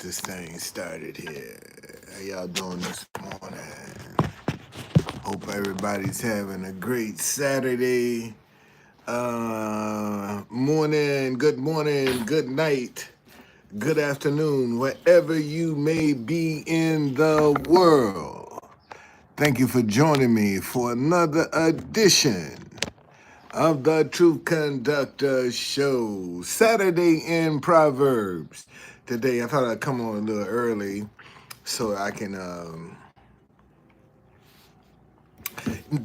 this thing started here. How y'all doing this morning? Hope everybody's having a great Saturday morning, good night, good afternoon, wherever you may be in the world. Thank you for joining me for another edition of the Truth Conductor Show, Saturday in Proverbs. Today, I thought I'd come on a little early so I can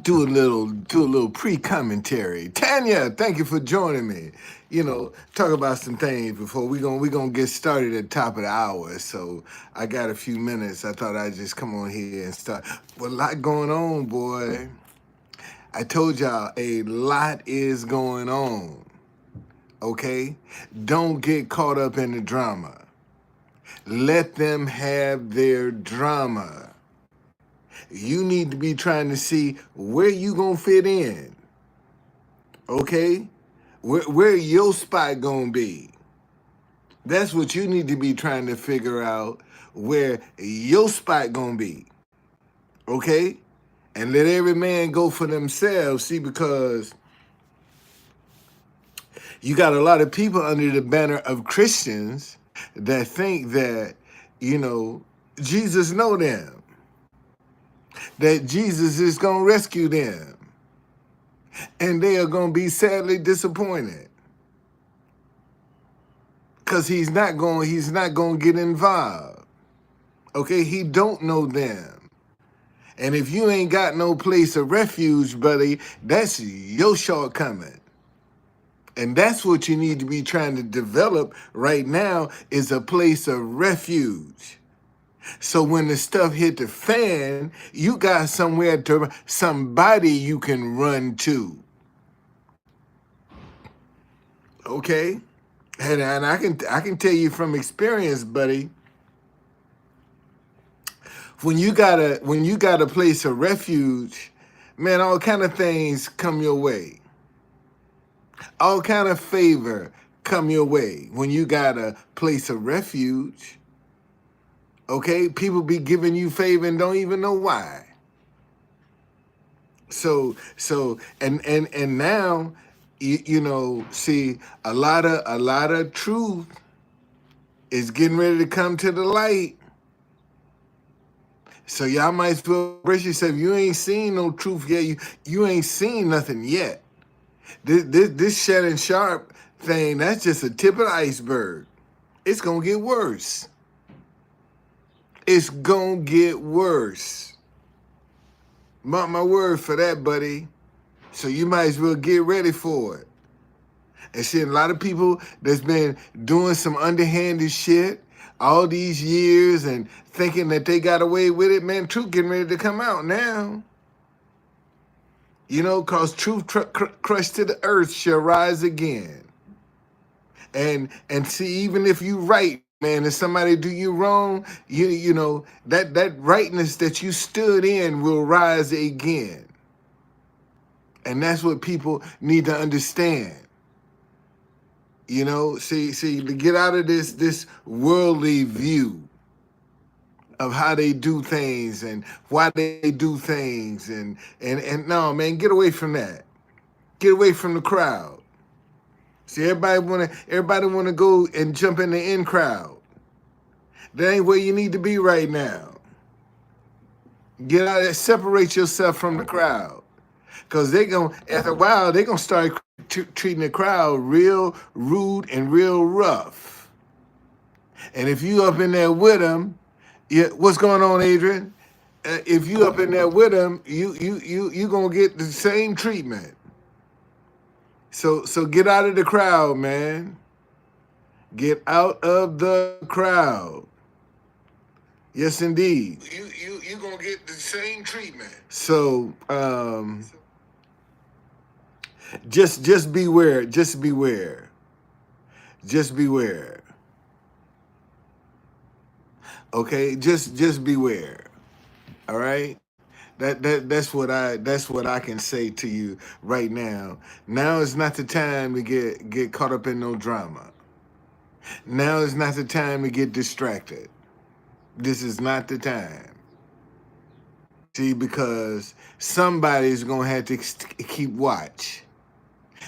do a little pre-commentary. Tanya, thank you for joining me. Talk about some things before we gonna get started at the top of the hour. So I got a few minutes. I thought I'd just come on here and start. Well, a lot going on, boy. I told y'all a lot is going on. Okay? Don't get caught up in the drama. Let them have their drama. You need to be trying to see where you gonna fit in. Okay? Where your spot gonna be. That's what you need to be trying to figure out, where your spot gonna be. Okay? And let every man go for themselves. See, because you got a lot of people under the banner of Christians that think that, Jesus know them, that Jesus is going to rescue them, and they are going to be sadly disappointed because he's not going to get involved. Okay, he don't know them. And if you ain't got no place of refuge, buddy, that's your shortcoming. And that's what you need to be trying to develop right now, is a place of refuge. So when the stuff hit the fan, you got somebody you can run to. Okay? And I can tell you from experience, buddy, when you got a place of refuge, man, all kind of things come your way. All kind of favor come your way when you got a place of refuge. Okay, people be giving you favor and don't even know why. So and now, see, a lot of truth is getting ready to come to the light. So y'all might as well brace yourself. You ain't seen no truth yet. You ain't seen nothing yet. This Shannon Sharp thing, that's just a tip of the iceberg. It's gonna get worse. It's gonna get worse. Mark my word for that, buddy. So you might as well get ready for it. And see, a lot of people that's been doing some underhanded shit all these years and thinking that they got away with it, man, truth getting ready to come out now. Cause truth crushed to the earth shall rise again. And see, even if you right, man, if somebody do you wrong, that rightness that you stood in will rise again. And that's what people need to understand. See, to get out of this worldly view of how they do things and why they do things, and no, man, get away from that. Get away from the crowd. See, everybody wanna go and jump in the in crowd. That ain't where you need to be right now. Get out there, separate yourself from the crowd. Because after a while, they're going to start treating the crowd real rude and real rough. And if you up in there with them, what's going on, Adrian? If you up in there with them, you going to get the same treatment. So get out of the crowd, man. Get out of the crowd. Yes, indeed. You going to get the same treatment. So, just beware. Just beware. Just beware. Okay, just beware. All right. That's what I can say to you right now. Now is not the time to get caught up in no drama. Now is not the time to get distracted. This is not the time. See, because somebody's gonna have to keep watch.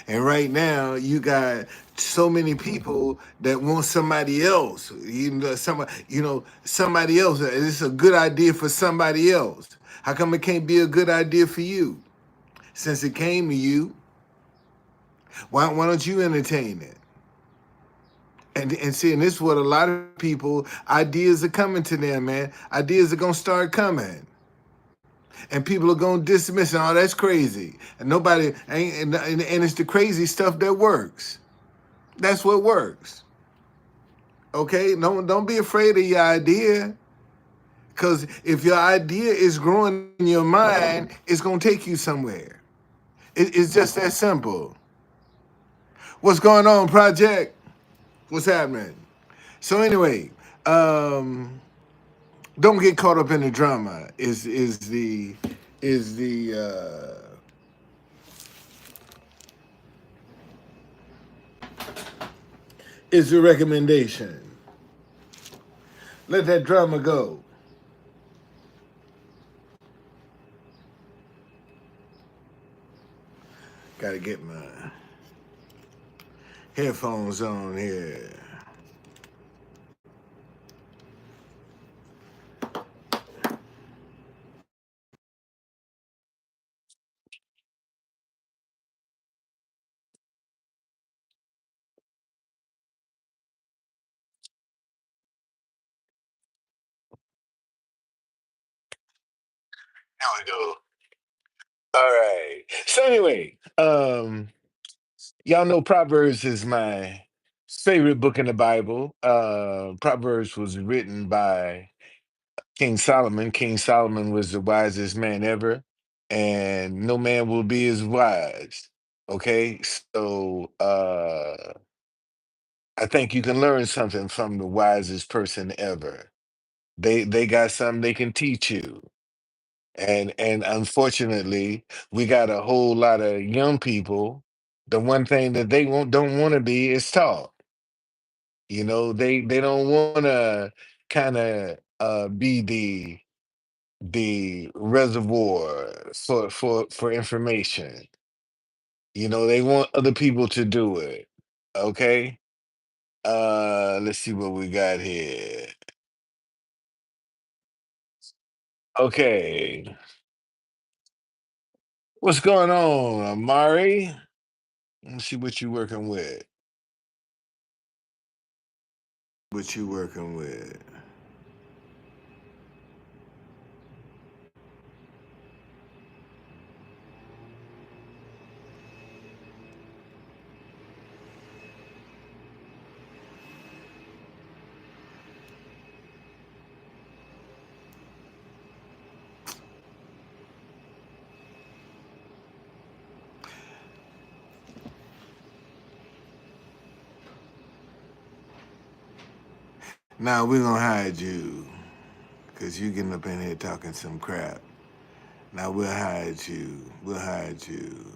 And right now, you got so many people that want somebody else. Somebody else. It's a good idea for somebody else. How come it can't be a good idea for you? Since it came to you, why don't you entertain it? And see, and this is what a lot of people, ideas are coming to them, man. Ideas are gonna start coming. And people are gonna dismiss it. Oh, that's crazy. And nobody ain't and it's the crazy stuff that works. That's what works. Okay? Don't be afraid of your idea. Because if your idea is growing in your mind, it's gonna take you somewhere. It's just that simple. What's going on, Project? What's happening? So anyway, don't get caught up in the drama. Is the recommendation. Let that drama go. Gotta get my headphones on here. There we go. All right. So anyway, y'all know Proverbs is my favorite book in the Bible. Proverbs was written by King Solomon. King Solomon was the wisest man ever, and no man will be as wise. Okay, so I think you can learn something from the wisest person ever. They got something they can teach you. And unfortunately, we got a whole lot of young people. The one thing that they don't want to be is taught. They don't want to kind of be the reservoir for information. They want other people to do it. Okay. Let's see what we got here. Okay. What's going on, Amari? Let's see what you working with. What you working with? Now we're gonna hide you, cause you getting up in here talking some crap. Now we'll hide you. We'll hide you.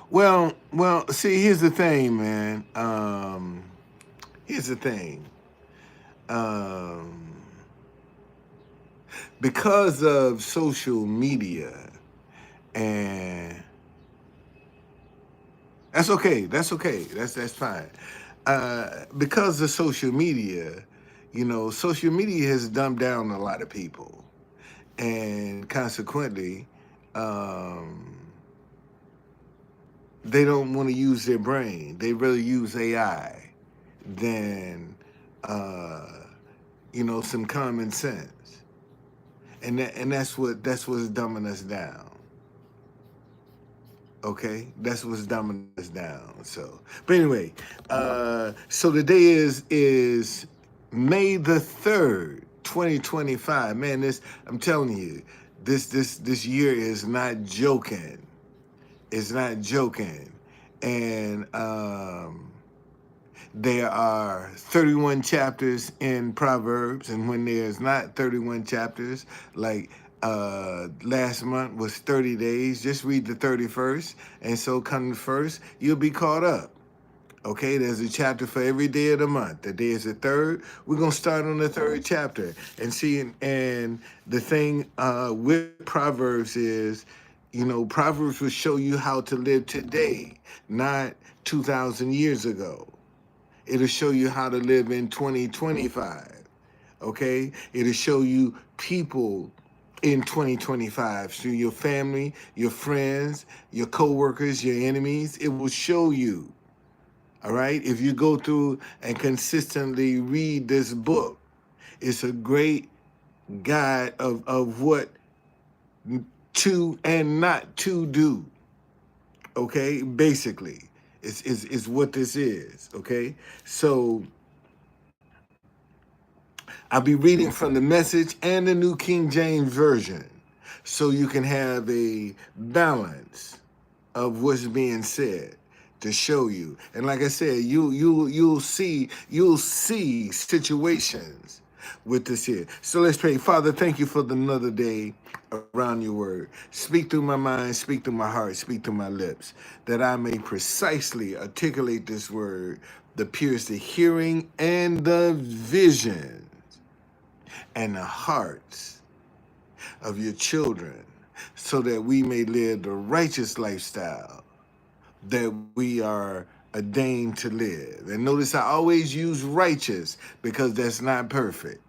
Well. See, here's the thing, man. Here's the thing. Um, because of social media, and that's okay. That's okay. That's fine. Because of social media, social media has dumbed down a lot of people, and consequently, um, they don't want to use their brain. They rather use AI than uh, some common sense, and that's what's dumbing us down. Okay, that's what's dumbing us down. So, but anyway, so the day is May the 3rd, 2025. Man, this I'm telling you, this year is not joking. It's not joking, and there are 31 chapters in Proverbs, and when there's not 31 chapters, like Last month was 30 days. Just read the 31st, and so come the first, you'll be caught up. Okay, there's a chapter for every day of the month. The day is the third. We're gonna start on the third chapter and see. And the thing with Proverbs is, Proverbs will show you how to live today, not 2,000 years ago. It'll show you how to live in 2025. Okay, it'll show you people in 2025 through your family, your friends, your coworkers, your enemies. It will show you. All right, if you go through and consistently read this book, it's a great guide of what to and not to do. Okay, basically, is what this is. Okay, so I'll be reading from the Message and the New King James Version, so you can have a balance of what's being said to show you. And like I said, you'll see situations with this here. So let's pray. Father, thank you for another day around your word. Speak through my mind, speak through my heart, speak through my lips, that I may precisely articulate this word that pierces the hearing and the vision and the hearts of your children, so that we may live the righteous lifestyle that we are ordained to live. And notice I always use righteous because that's not perfect.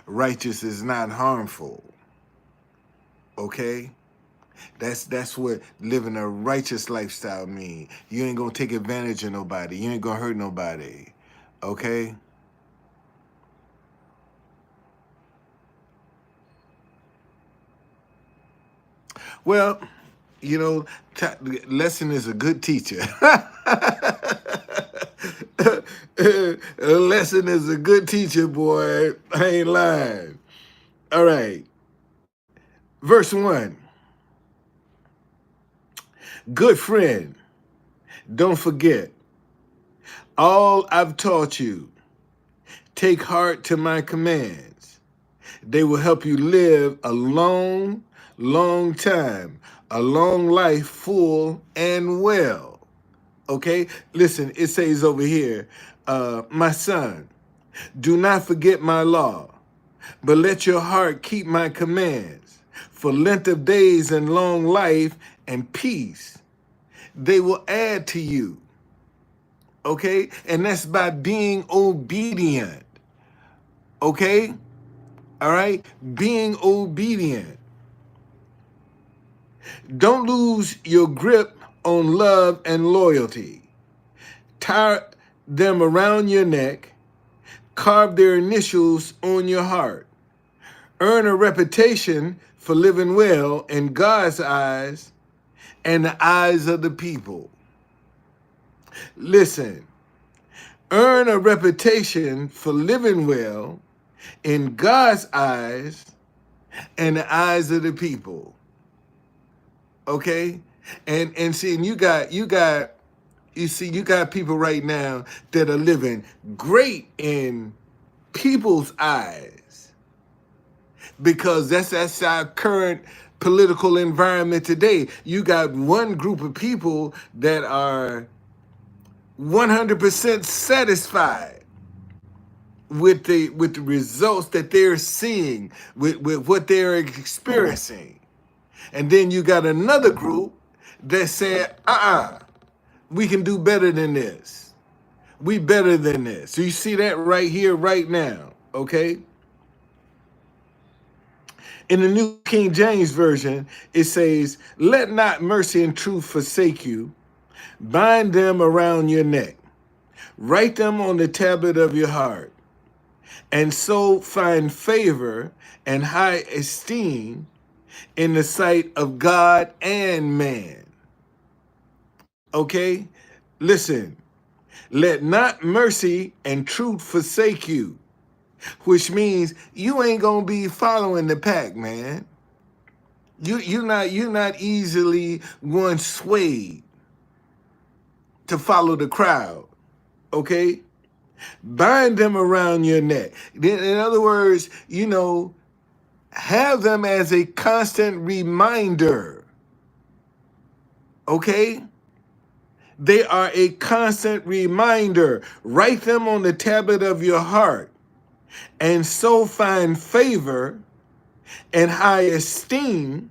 Righteous is not harmful. Okay? That's what living a righteous lifestyle means. You ain't gonna take advantage of nobody. You ain't gonna hurt nobody. Okay? Well, lesson is a good teacher. Lesson is a good teacher, boy. I ain't lying. All right. Verse 1. Good friend, don't forget all I've taught you. Take heart to my commands. They will help you live a long, long time, a long life full and well. Okay? Listen, it says over here, my son, do not forget my law, but let your heart keep my commands. For length of days and long life and peace, they will add to you. Okay? And that's by being obedient. Okay? All right? Being obedient. Don't lose your grip on love and loyalty. Tie them around your neck. Carve their initials on your heart. Earn a reputation for living well in God's eyes and the eyes of the people. Listen, earn a reputation for living well in God's eyes and the eyes of the people. Okay? And see, and you got people right now that are living great in people's eyes, because that's our current political environment today. You got one group of people that are 100% satisfied with the results that they're seeing, with what they're experiencing. And then you got another group that said, we can do better than this. We better than this. So you see that right here, right now, okay? In the New King James Version, it says, let not mercy and truth forsake you. Bind them around your neck. Write them on the tablet of your heart. And so find favor and high esteem in the sight of God and man. Okay? Listen. Let not mercy and truth forsake you, which means you ain't gonna be following the pack, man. You're not easily going swayed to follow the crowd. Okay? Bind them around your neck. In other words, Have them as a constant reminder. Okay? They are a constant reminder. Write them on the tablet of your heart, and so find favor and high esteem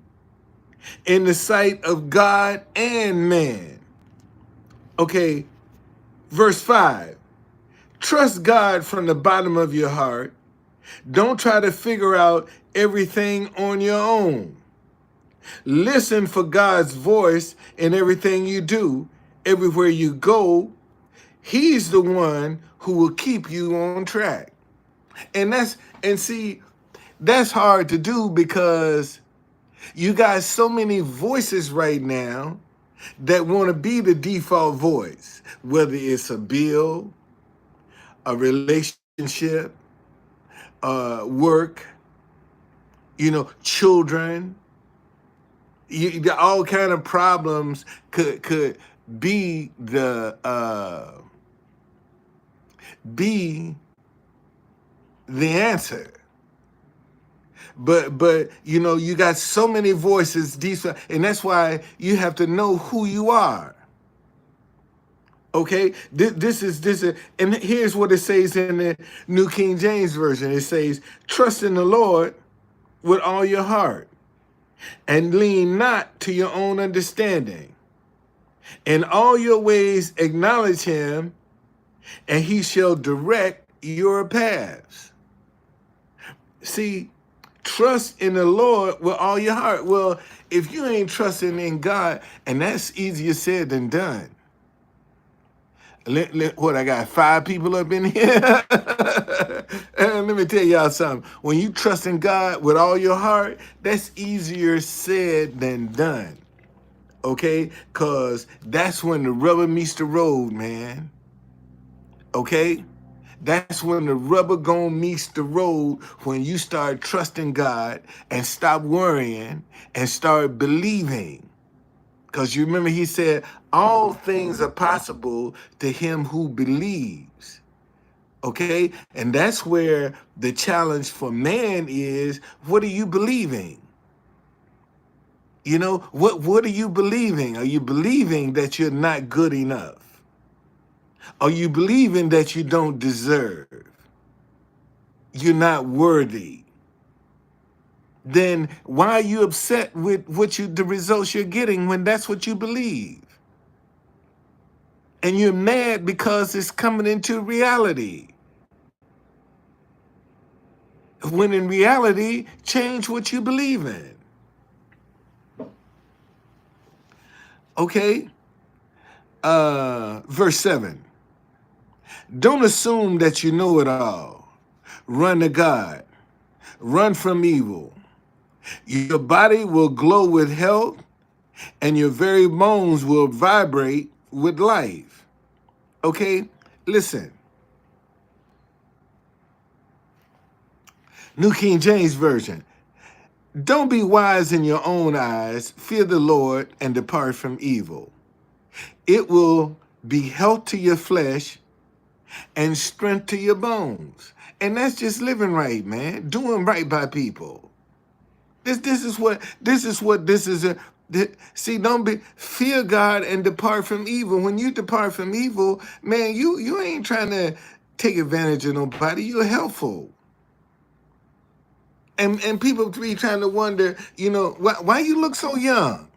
in the sight of God and man. Okay, verse 5. Trust God from the bottom of your heart. Don't try to figure out everything on your own. Listen for God's voice in everything you do, everywhere you go. He's the one who will keep you on track. And see, that's hard to do because you got so many voices right now that want to be the default voice, whether it's a bill, a relationship, work, children. All kind of problems could be be the answer. But you got so many voices, and that's why you have to know who you are. Okay, this is, and here's what it says in the New King James Version. It says, "Trust in the Lord with all your heart, and lean not to your own understanding. In all your ways acknowledge him, and he shall direct your paths." See, trust in the Lord with all your heart. Well, if you ain't trusting in God, and that's easier said than done. What, I got 5 people up in here? And let me tell y'all something. When you trust in God with all your heart, that's easier said than done. Okay? Because that's when the rubber meets the road, man. Okay? That's when the rubber gonna meets the road, when you start trusting God and stop worrying and start believing. Because you remember he said, all things are possible to him who believes. Okay? And that's where the challenge for man is, what are you believing? What are you believing? Are you believing that you're not good enough? Are you believing that you don't deserve? You're not worthy? Then why are you upset with the results you're getting when that's what you believe? And you're mad because it's coming into reality. When in reality, change what you believe in. Okay? Verse 7. Don't assume that you know it all. Run to God. Run from evil. Your body will glow with health, and your very bones will vibrate with life. Okay? Listen. New King James Version. Don't be wise in your own eyes. Fear the Lord and depart from evil. It will be health to your flesh and strength to your bones. And that's just living right, man. Doing right by people. This is what this is. See, don't be fear God and depart from evil. When you depart from evil, man, you ain't trying to take advantage of nobody. You're helpful. And people be trying to wonder, why you look so young?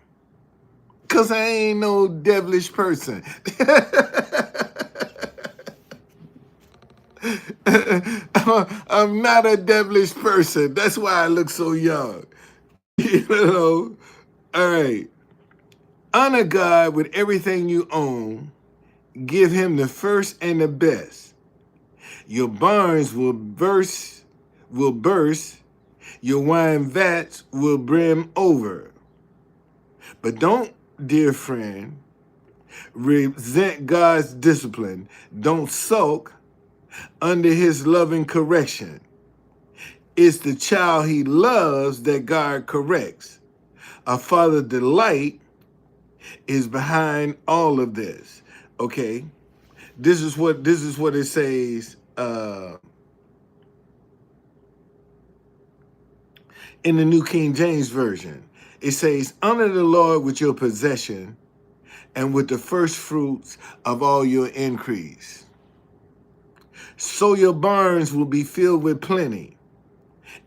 Because I ain't no devilish person. I'm not a devilish person. That's why I look so young. All right. Honor God with everything you own. Give him the first and the best. Your barns will burst. Your wine vats will brim over. But don't, dear friend, resent God's discipline. Don't sulk under his loving correction. It's the child he loves that God corrects. A father's delight is behind all of this. Okay, this is what it says In the New King James Version, it says, honor the Lord with your possession and with the first fruits of all your increase. So your barns will be filled with plenty,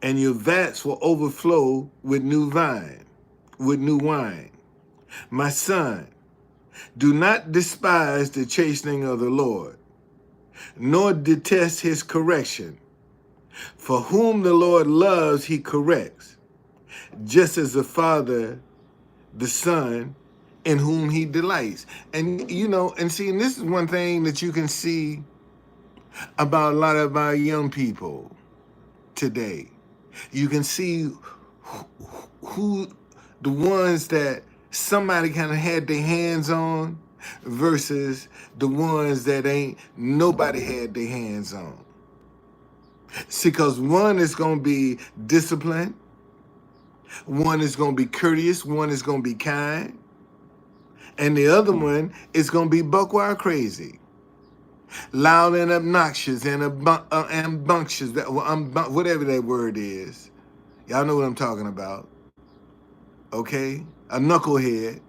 and your vats will overflow with new wine. My son, do not despise the chastening of the Lord, nor detest his correction. For whom the Lord loves, he corrects, just as the Father, the Son, in whom he delights. And, and this is one thing that you can see about a lot of our young people today. You can see who the ones that somebody kind of had their hands on versus the ones that ain't nobody had their hands on. See, because one is going to be disciplined, one is going to be courteous, one is going to be kind, and the other one is going to be buck wild crazy, loud and obnoxious and rambunctious, whatever that word is. Y'all know what I'm talking about. Okay? A knucklehead.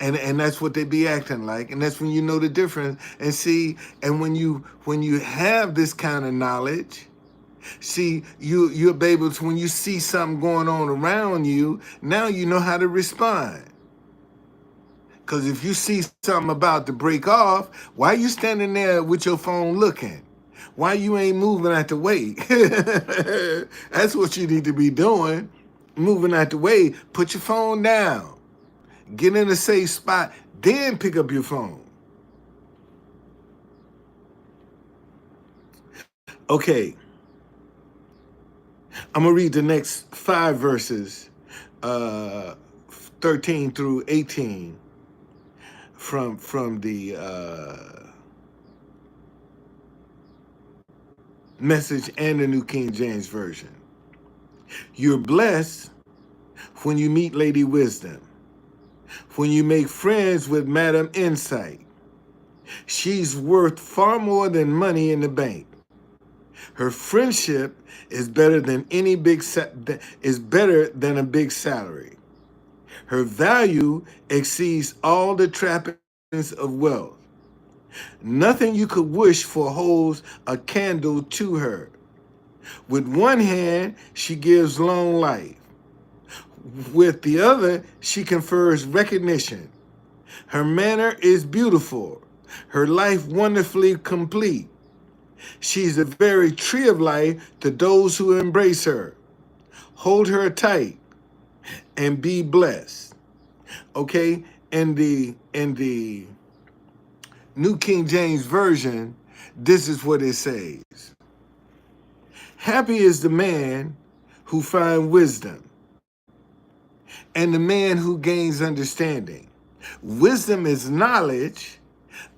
And that's what they be acting like. And that's when you know the difference. And see, and when you have this kind of knowledge, see, you'll be able to, when you see something going on around you, now you know how to respond. Because if you see something about to break off, why you standing there with your phone looking? Why you ain't moving out the way? That's what you need to be doing. Moving out the way. Put your phone down. Get in a safe spot. Then pick up your phone. Okay. I'm going to read the next 5 verses, 13 through 18, from the Message and the New King James Version. You're blessed when you meet Lady Wisdom, when you make friends with Madam Insight. She's worth far more than money in the bank. Her friendship is better than a big salary. Her value exceeds all the trappings of wealth. Nothing you could wish for holds a candle to her. With one hand, she gives long life. With the other, she confers recognition. Her manner is beautiful. Her life wonderfully complete. She's the very tree of life to those who embrace her. Hold her tight and be blessed. Okay? In the New King James Version, this is what it says. Happy is the man who finds wisdom and the man who gains understanding. Wisdom is knowledge.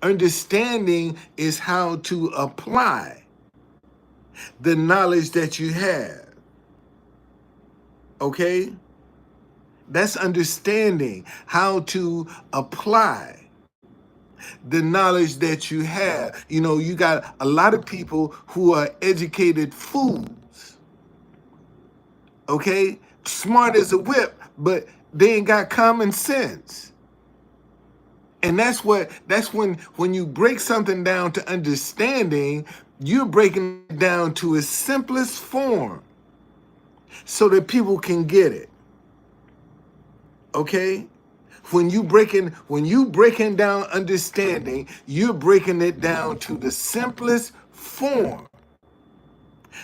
Understanding is how to apply the knowledge that you have. Okay? That's understanding how to apply the knowledge that you have. You got a lot of people who are educated fools. Okay? Smart as a whip, but they ain't got common sense. And that's when you break something down to understanding, you're breaking it down to its simplest form so that people can get it. Okay? When you breaking down understanding, you're breaking it down to the simplest form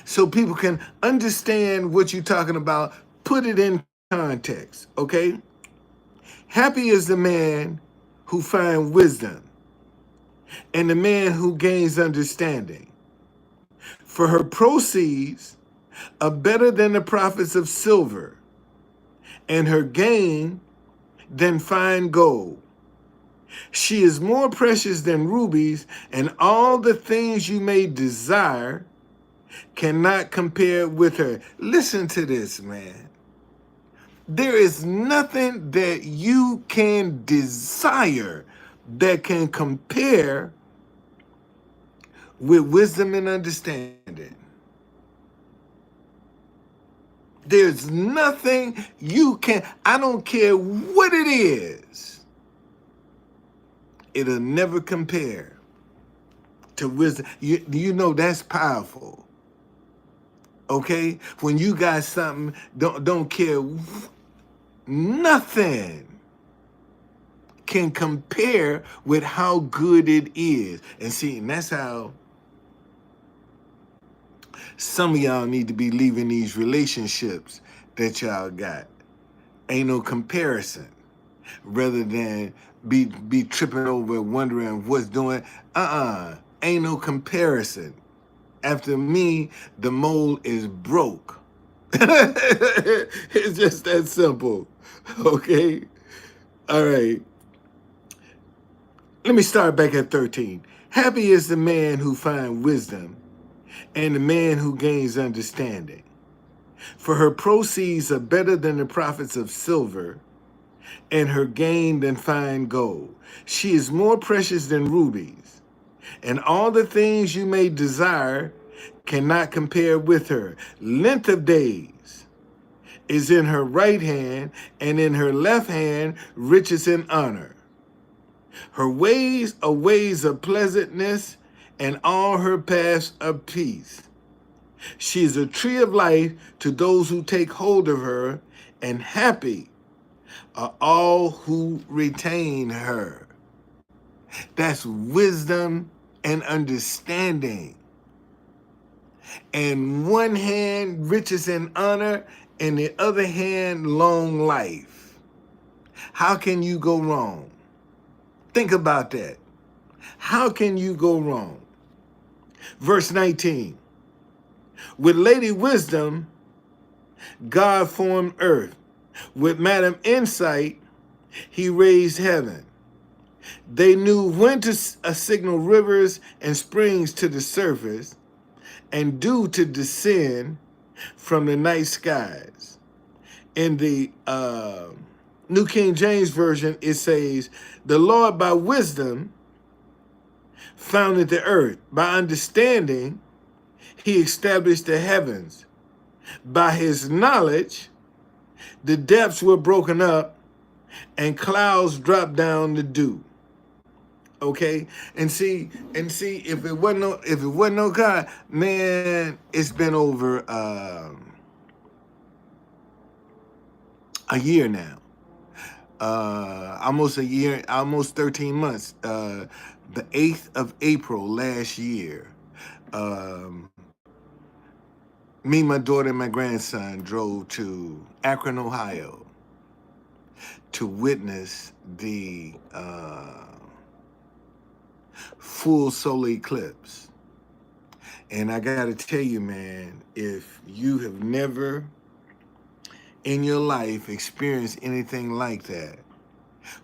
so people can understand what you're talking about, put it in context. Okay? Happy is the man who finds wisdom and the man who gains understanding. For her proceeds are better than the profits of silver, and her gain than fine gold. She is more precious than rubies, and all the things you may desire cannot compare with her. Listen to this, man. There is nothing that you can desire that can compare with wisdom and understanding. There's nothing you can, I don't care what it is, it'll never compare to wisdom. You know that's powerful. Okay? When you got something, don't care, nothing can compare with how good it is. And see, and that's how some of y'all need to be leaving these relationships that y'all got. Ain't no comparison. Rather than be tripping over wondering what's doing. Ain't no comparison. After me, the mole is broke. It's just that simple. Okay? All right. Let me start back at 13. Happy is the man who finds wisdom and the man who gains understanding. For her proceeds are better than the profits of silver, and her gain than fine gold. She is more precious than rubies, and all the things you may desire cannot compare with her. Length of days is in her right hand, and in her left hand riches and honor. Her ways are ways of pleasantness, and all her paths are peace. She is a tree of life to those who take hold of her, and happy are all who retain her. That's wisdom and understanding. And one hand, riches and honor, and the other hand, long life. How can you go wrong? Think about that. How can you go wrong? Verse 19. With Lady Wisdom, God formed earth. With Madam Insight, he raised heaven. They knew when to signal rivers and springs to the surface, and dew to descend from the night skies. In the New King James Version, it says, the Lord by wisdom founded the earth. By understanding, he established the heavens. By his knowledge, the depths were broken up, and clouds dropped down the dew. Okay, and see, if it wasn't no God, man, it's been over a year now, almost a year, almost 13 months. The 8th of April last year, um, me, my daughter, and my grandson drove to Akron, Ohio, to witness the full solar eclipse. And I got to tell you, man, if you have never in your life experienced anything like that,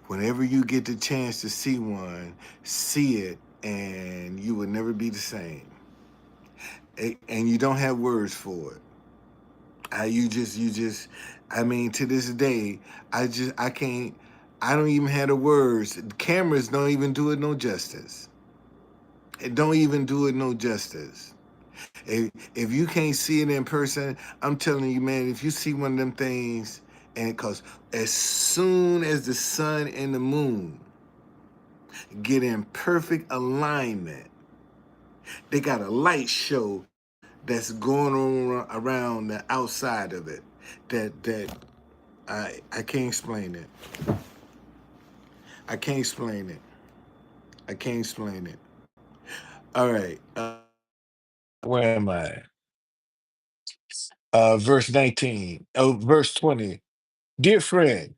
whenever you get the chance to see one, see it, and you will never be the same. And you don't have words for it. You just, I mean, to this day, I can't, I don't even have the words. The cameras don't even do it no justice. It don't even do it no justice. If you can't see it in person, I'm telling you, man, if you see one of them things, and because as soon as the sun and the moon get in perfect alignment, they got a light show that's going on around the outside of it. That I can't explain it. I can't explain it. I can't explain it. All right. Where am I? Verse 19. Oh, verse 20. Dear friend,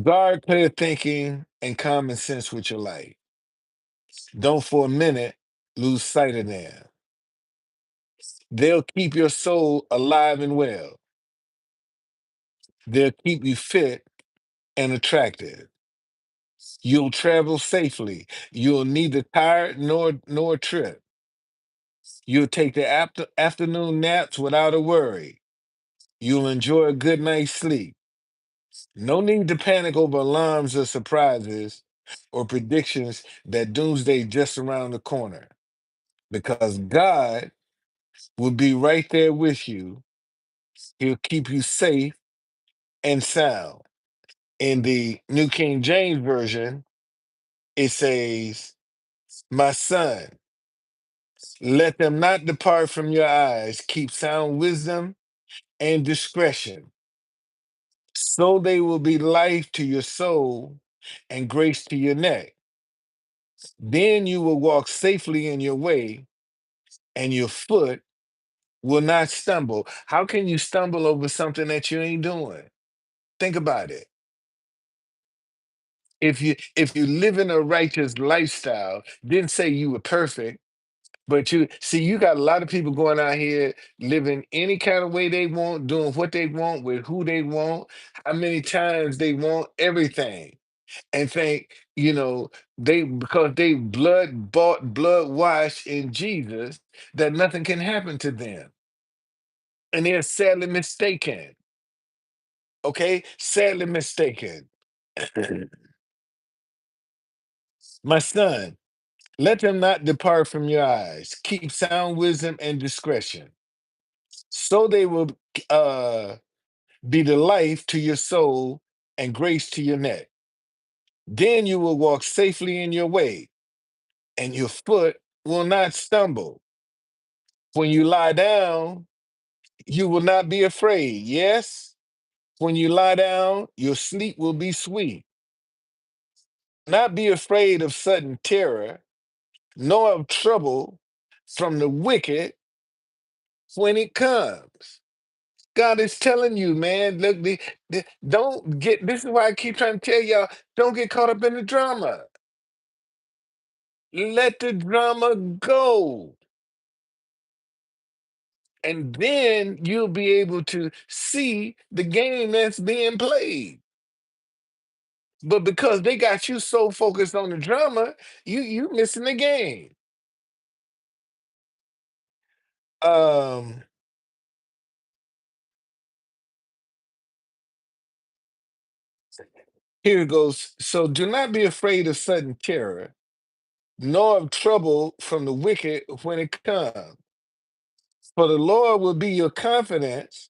guard clear thinking and common sense with your life. Don't for a minute lose sight of them. They'll keep your soul alive and well. They'll keep you fit and attractive. You'll travel safely. You'll neither tired nor trip. You'll take the afternoon naps without a worry. You'll enjoy a good night's sleep. No need to panic over alarms or surprises or predictions that doomsday just around the corner, because God will be right there with you He'll keep you safe and sound. In the New King James Version, it says, "My son, let them not depart from your eyes. Keep sound wisdom and discretion, so they will be life to your soul and grace to your neck. Then you will walk safely in your way, and your foot will not stumble." How can you stumble over something that you ain't doing? Think about it. If you live in a righteous lifestyle, didn't say you were perfect, but you see, you got a lot of people going out here living any kind of way they want, doing what they want with who they want, how many times they want, everything, and think, they because they blood bought, blood washed in Jesus, that nothing can happen to them. And they're sadly mistaken. Okay? Sadly mistaken. My son, let them not depart from your eyes. Keep sound wisdom and discretion, so they will uh, be the life to your soul and grace to your neck. Then you will walk safely in your way, and your foot will not stumble. When you lie down, you will not be afraid. Yes, when you lie down, your sleep will be sweet. Not be afraid of sudden terror, nor of trouble from the wicked when it comes. God is telling you, man, look, don't get, this is why I keep trying to tell y'all, don't get caught up in the drama. Let the drama go. And then you'll be able to see the game that's being played. But because they got you so focused on the drama, you missing the game. Um, Here it goes. So do not be afraid of sudden terror, nor of trouble from the wicked when it comes. For the Lord will be your confidence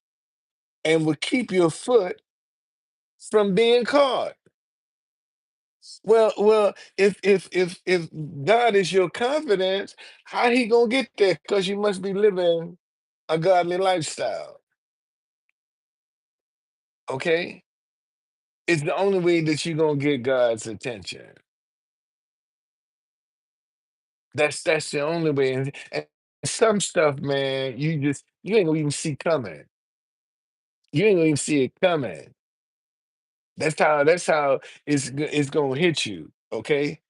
and will keep your foot from being caught. Well, if God is your confidence, how he gonna get there? Because you must be living a godly lifestyle. Okay, it's the only way that you're gonna get God's attention. That's the only way. And some stuff, man, you ain't gonna even see coming. You ain't gonna even see it coming. That's how it's gonna hit you. Okay.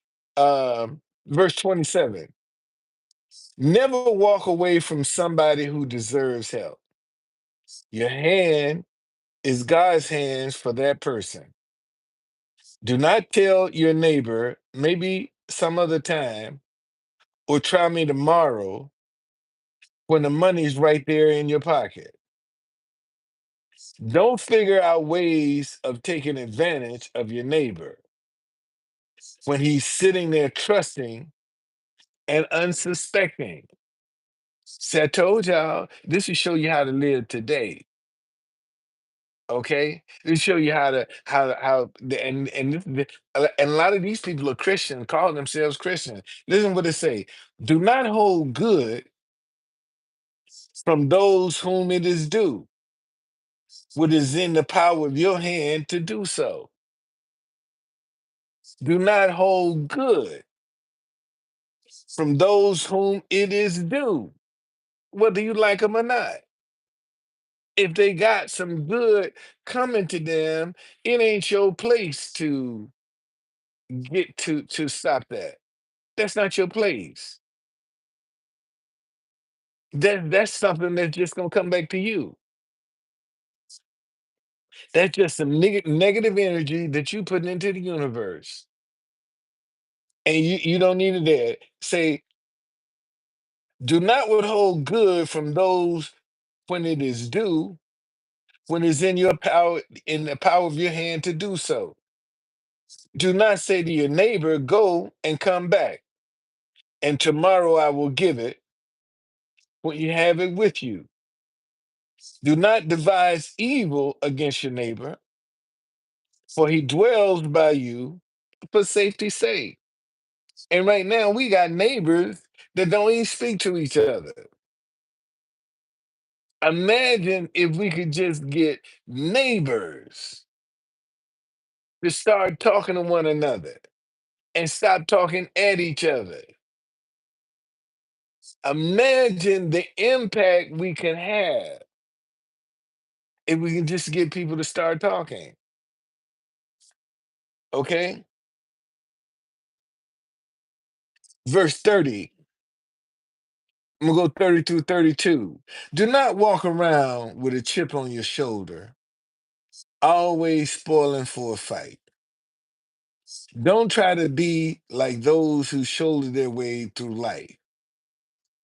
Verse 27. Never walk away from somebody who deserves help. Your hand is God's hands for that person. Do not tell your neighbor, maybe some other time, or try me tomorrow when the money's right there in your pocket. Don't figure out ways of taking advantage of your neighbor when he's sitting there trusting and unsuspecting. See, I told y'all this will show you how to live today. Okay, this show you and a lot of these people are Christian, call themselves Christian. Listen what it say: do not hold good from those whom it is due, what is in the power of your hand to do so. Do not hold good from those whom it is due, whether you like them or not. If they got some good coming to them, it ain't your place to get to stop that. That's not your place. That's something that's just gonna come back to you. That's just some negative energy that you putting into the universe, and you don't need it there. Say, do not withhold good from those when it is due, when it's in your power, in the power of your hand to do so. Do not say to your neighbor, go and come back, and tomorrow I will give it when you have it with you. Do not devise evil against your neighbor, for he dwells by you for safety's sake. And right now, we got neighbors that don't even speak to each other. Imagine if we could just get neighbors to start talking to one another and stop talking at each other. Imagine the impact we can have if we can just get people to start talking. Okay? Verse 30. I'm gonna go 30 through 32. Do not walk around with a chip on your shoulder, always spoiling for a fight. Don't try to be like those who shoulder their way through life.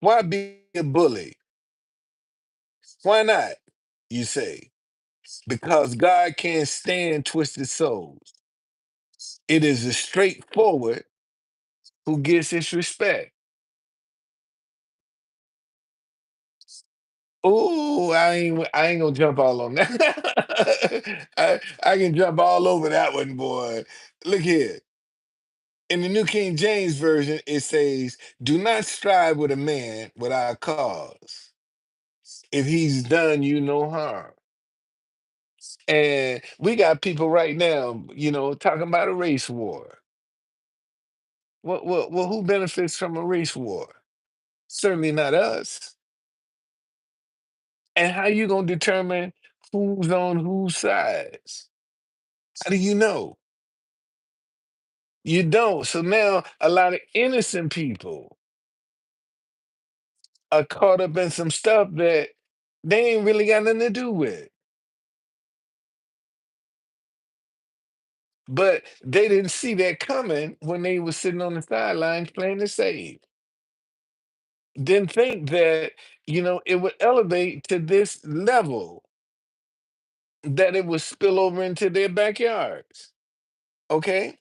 Why be a bully? Why not? You say. Because God can't stand twisted souls. It is the straightforward who gets his respect. Oh, I ain't gonna jump all on that. I can jump all over that one, boy. Look here. In the New King James Version, it says, "Do not strive with a man without cause, if he's done you no harm." And we got people right now, talking about a race war. Well, who benefits from a race war? Certainly not us. And how you gonna determine who's on whose sides? How do you know? You don't. So now a lot of innocent people are caught up in some stuff that they ain't really got nothing to do with. But they didn't see that coming when they were sitting on the sidelines playing it safe. Didn't think that, it would elevate to this level, that it would spill over into their backyards. Okay?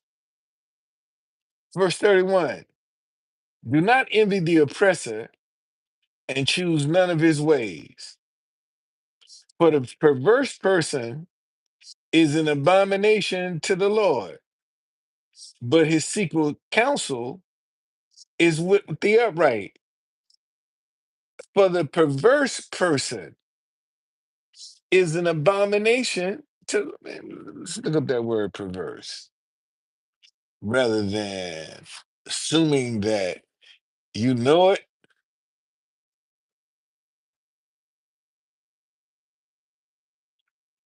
Verse 31. Do not envy the oppressor and choose none of his ways. For the perverse person is an abomination to the Lord, but his secret counsel is with the upright. For the perverse person is an abomination to, man, let's look up that word perverse, rather than assuming that you know it.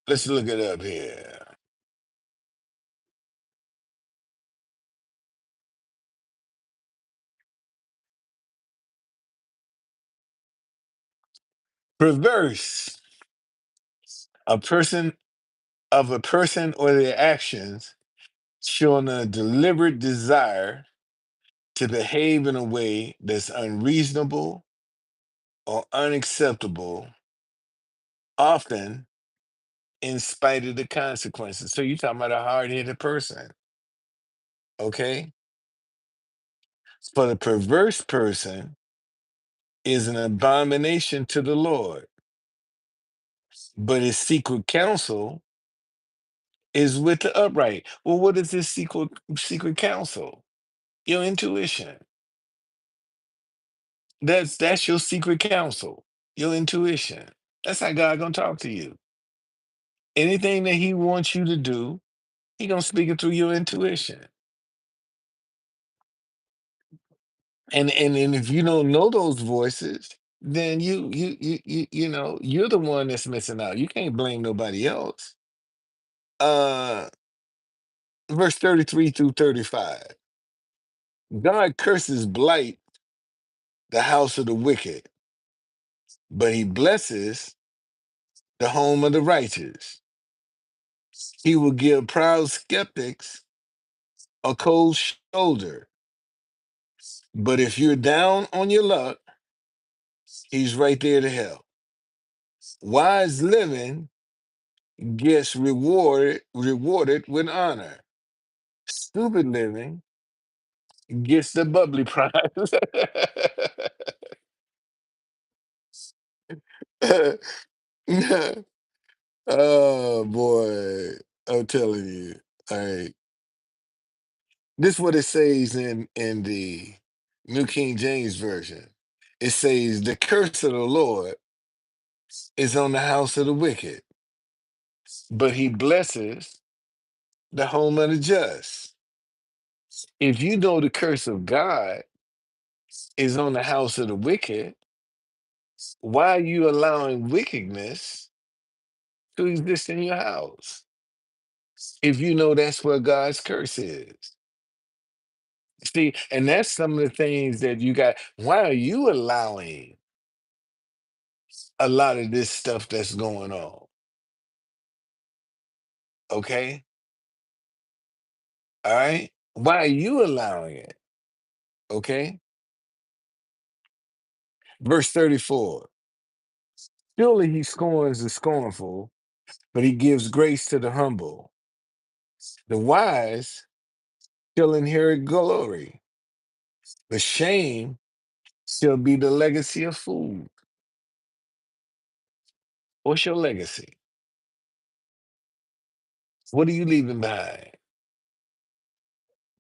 Let's look it up here. Perverse, a person a person or their actions showing a deliberate desire to behave in a way that's unreasonable or unacceptable, often in spite of the consequences. So you're talking about a hard-headed person, okay? For the perverse person is an abomination to the Lord, but his secret counsel is with the upright. Well, what is this secret counsel? Your intuition. That's your secret counsel. Your intuition. That's how God gonna talk to you. Anything that He wants you to do, He gonna speak it through your intuition. And if you don't know those voices, then you're the one that's missing out. You can't blame nobody else. Uh, verse 33 through 35. God curses blight the house of the wicked, but He blesses the home of the righteous. He will give proud skeptics a cold shoulder, but if you're down on your luck, He's right there to help. Wise living gets rewarded with honor. Stupid living gets the bubbly prize. Oh boy, I'm telling you. All right, this is what it says in the New King James Version. It says, "The curse of the Lord is on the house of the wicked, but He blesses the home of the just." If you know the curse of God is on the house of the wicked, why are you allowing wickedness to exist in your house? If you know that's where God's curse is. See, and that's some of the things that you got. Why are you allowing a lot of this stuff that's going on? Okay. All right. Why are you allowing it? Okay. Verse 34. Surely he scorns the scornful, but he gives grace to the humble. The wise shall inherit glory. The shame shall be the legacy of fools. What's your legacy? What are you leaving behind?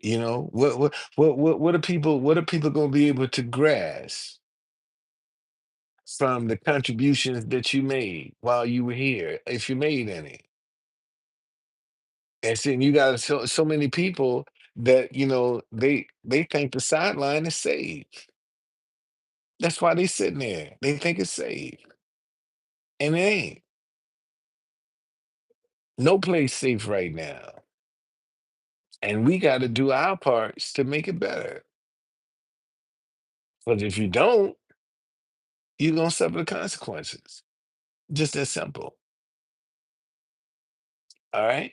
You know, what are people gonna be able to grasp from the contributions that you made while you were here, if you made any? And then you got so many people that they think the sideline is safe. That's why they sitting there. They think it's safe, and it ain't. No place safe right now, and we got to do our parts to make it better. But if you don't, you're gonna suffer the consequences. Just that simple. All right.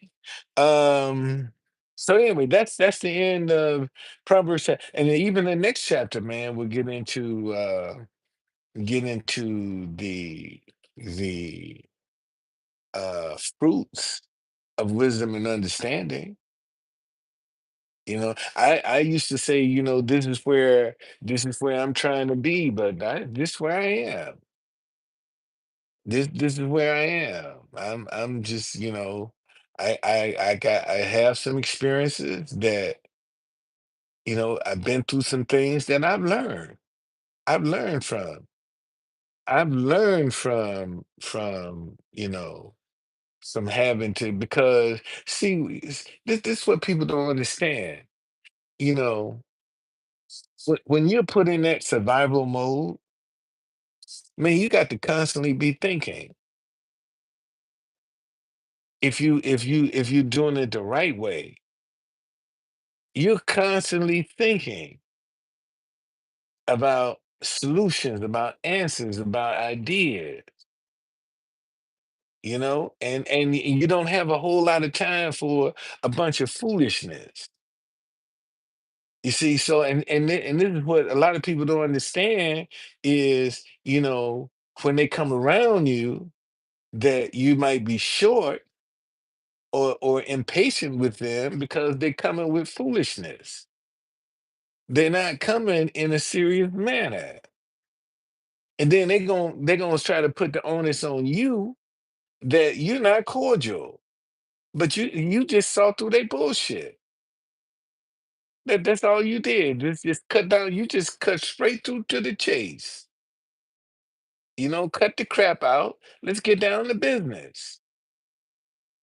So anyway, that's the end of Proverbs, and then even the next chapter, man, we'll get into the fruits of wisdom and understanding. I used to say, this is where I'm trying to be, but this is where I am. This is where I am. I'm just, I have some experiences that, I've been through some things that I've learned from. I've learned from having to, because see, this is what people don't understand. You know, when you're put in that survival mode, man, you got to constantly be thinking. If you're doing it the right way, you're constantly thinking about solutions, about answers, about ideas, and you don't have a whole lot of time for a bunch of foolishness. You see, so and this is what a lot of people don't understand is, when they come around you, that you might be short or impatient with them because they're coming with foolishness. They're not coming in a serious manner. And then they're gonna try to put the onus on you that you're not cordial, but you just saw through their bullshit. That's all you did. Just cut down. You just cut straight through to the chase. Cut the crap out. Let's get down to business.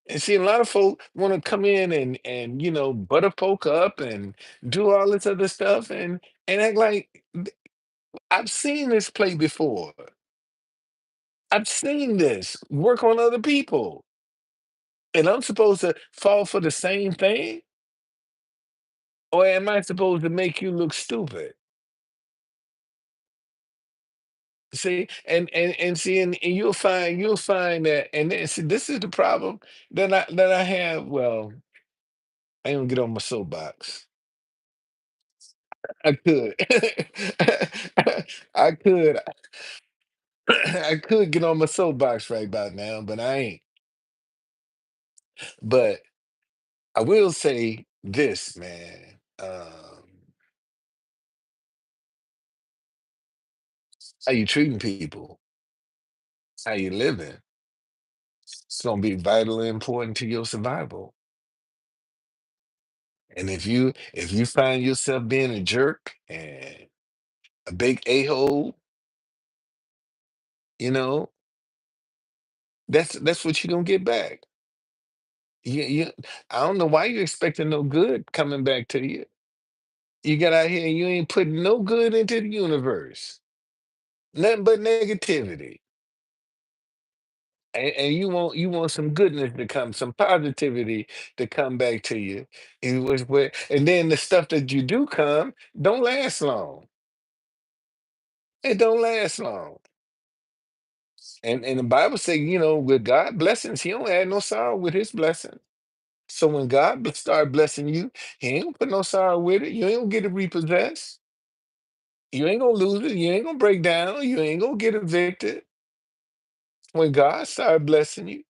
And see, a lot of folk want to come in and butter folk up and do all this other stuff and act like I've seen this play before. I've seen this work on other people. And I'm supposed to fall for the same thing? Or am I supposed to make you look stupid? See, and see, and you'll find that, and then, see, this is the problem that I have. Well, I ain't gonna get on my soapbox. I could, I could, I could get on my soapbox right about now, but I ain't. But I will say this, man. How you treating people? How you living? It's gonna be vitally important to your survival. And if you find yourself being a jerk and a big a-hole, you know, that's what you're gonna get back. I don't know why you're expecting no good coming back to you. You got out here and you ain't putting no good into the universe. Nothing but negativity. And you want some goodness to come, some positivity to come back to you. And then the stuff that you do come don't last long. It don't last long. And the Bible say, with God blessings, he don't add no sorrow with his blessing. So when God start blessing you, he ain't gonna put no sorrow with it. You ain't gonna get it repossessed. You ain't gonna lose it. You ain't gonna break down. You ain't gonna get evicted when God start blessing you.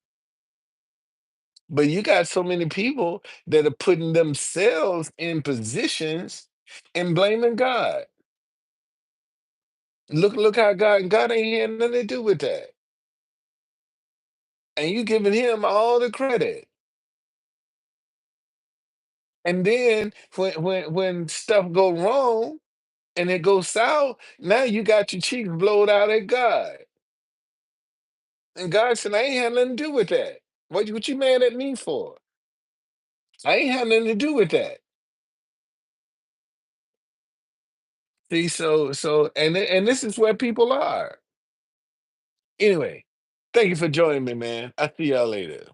But you got so many people that are putting themselves in positions and blaming God. Look how God ain't had nothing to do with that. And you giving him all the credit. And then when stuff go wrong and it goes south, now you got your cheeks blowed out at God. And God said, I ain't had nothing to do with that. What you mad at me for? I ain't had nothing to do with that. See, and this is where people are. Anyway, thank you for joining me, man. I'll see y'all later.